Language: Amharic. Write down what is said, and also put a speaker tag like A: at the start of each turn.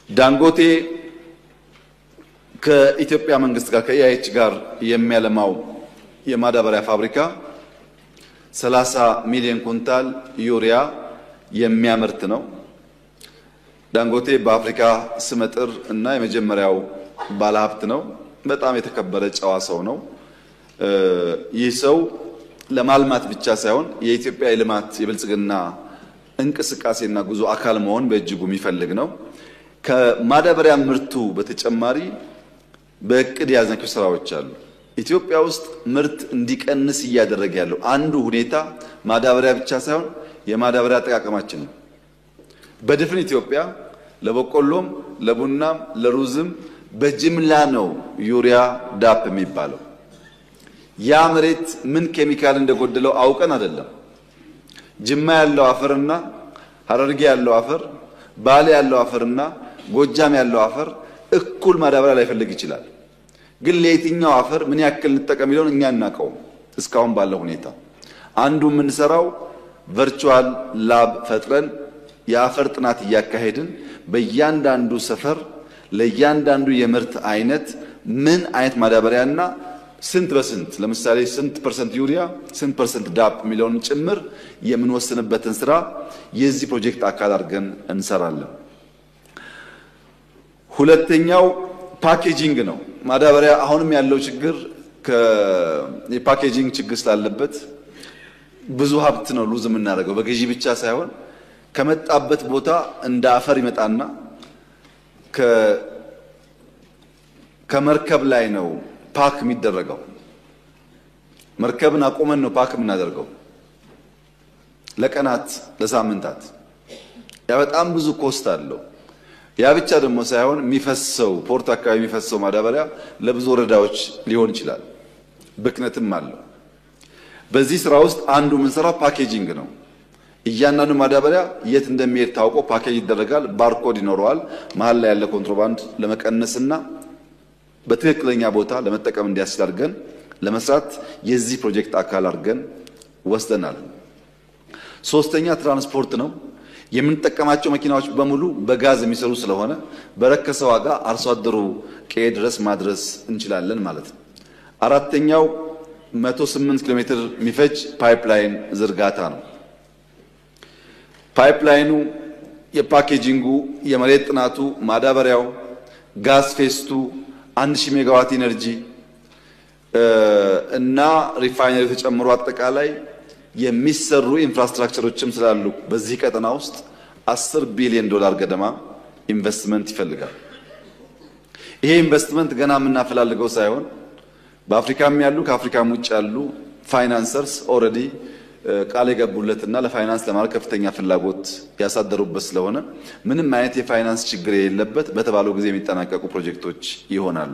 A: ዳንጎቴ ከኢትዮጵያ መንግስት ጋር ከኢአይኤች ጋር የሚያለማው የማዳበሪያ ፋብሪካ 30 ሚሊዮን ኩንታል ዩሪያ የሚያመርት ነው። ዳንጎቴ በአፍሪካ ስመጥር እና የመጀመሪያው ባለሀብት ነው። በጣም የተከበረ ጨዋ ሰው ነው። ይህ ሰው ለማልማት ብቻ ሳይሆን የኢትዮጵያ የልማት የብልጽግና እንቅስቃሴና ጉዞ አካል መሆን በእጅጉ የሚፈልግ ነው። ከማዳበሪያ ምርቱ በተጨማሪ በእቅድ ያዘናቸው ስራዎች አሉ። ኢትዮጵያ ውስጥ ምርት እንዲቀንስ እያደረገ ያለው አንዱ ሁኔታ ማዳበሪያ ብቻ ሳይሆን የማዳበሪያ አጠቃቀማችን ነው። በድፍን ኢትዮጵያ ለበቆሎም፣ ለቡናም፣ ለሩዝም በጅምላ ነው ዩሪያ ዳፕ የሚባለው። ያ መሬት ምን ኬሚካል እንደጎደለው አውቀን አይደለም። ጅማ ያለው አፈርና ሐረርጌ ያለው አፈር፣ ባሌ ያለው አፈርና ጎጃም ያለው አፈር እኩል ማዳበሪያ ላይፈልግ ይችላል። ግን ለየትኛው አፈር ምን ያክል እንጠቀም ይለውን እኛ እናቀው። እስካሁን ባለው ሁኔታ አንዱ የምንሰራው ቨርቹዋል ላብ ፈጥረን የአፈር ጥናት እያካሄድን በእያንዳንዱ ሰፈር ለእያንዳንዱ የምርት አይነት ምን አይነት ማዳበሪያና ስንት በስንት ለምሳሌ ስንት ፐርሰንት ዩሪያ ስንት ፐርሰንት ዳፕ ሚሊዮን ጭምር የምንወስንበትን ስራ የዚህ ፕሮጀክት አካል አድርገን እንሰራለን። ሁለተኛው ፓኬጂንግ ነው። ማዳበሪያ አሁንም ያለው ችግር የፓኬጂንግ ችግር ስላለበት ብዙ ሀብት ነው ሉዝ የምናደርገው። በግዢ ብቻ ሳይሆን ከመጣበት ቦታ እንደ አፈር ይመጣና ከመርከብ ላይ ነው ፓክ የሚደረገው። መርከብን አቆመን ነው ፓክ የምናደርገው ለቀናት ለሳምንታት። ያ በጣም ብዙ ኮስት አለው። ያ ብቻ ደግሞ ሳይሆን የሚፈሰው ፖርት አካባቢ የሚፈሰው ማዳበሪያ ለብዙ ወረዳዎች ሊሆን ይችላል። ብክነትም አለው። በዚህ ስራ ውስጥ አንዱ የምንሰራው ፓኬጂንግ ነው። እያንዳንዱ ማዳበሪያ የት እንደሚሄድ ታውቆ ፓኬጅ ይደረጋል። ባርኮድ ይኖረዋል። መሀል ላይ ያለ ኮንትሮባንድ ለመቀነስና በትክክለኛ ቦታ ለመጠቀም እንዲያስችል አድርገን ለመስራት የዚህ ፕሮጀክት አካል አድርገን ወስደናል። ሶስተኛ ትራንስፖርት ነው። የምንጠቀማቸው መኪናዎች በሙሉ በጋዝ የሚሰሩ ስለሆነ በረከሰ ዋጋ አርሶ አደሩ ቀዬ ድረስ ማድረስ እንችላለን ማለት ነው። አራተኛው 108 ኪሎ ሜትር የሚፈጅ ፓይፕላይን ዝርጋታ ነው። ፓይፕላይኑ የፓኬጂንጉ፣ የመሬት ጥናቱ፣ ማዳበሪያው፣ ጋዝ ፌስቱ 1000 ሜጋዋት ኢነርጂ እና ሪፋይነሪ ተጨምሮ አጠቃላይ የሚሰሩ ኢንፍራስትራክቸሮችም ስላሉ በዚህ ቀጠና ውስጥ $10 ቢሊዮን ገደማ ኢንቨስትመንት ይፈልጋል። ይሄ ኢንቨስትመንት ገና የምናፈላልገው ሳይሆን በአፍሪካም ያሉ ከአፍሪካም ውጭ ያሉ ፋይናንሰርስ ኦልሬዲ ቃል የገቡለትና ለፋይናንስ ለማድረግ ከፍተኛ ፍላጎት ያሳደሩበት ስለሆነ ምንም አይነት የፋይናንስ ችግር የሌለበት በተባለው ጊዜ የሚጠናቀቁ ፕሮጀክቶች ይሆናሉ።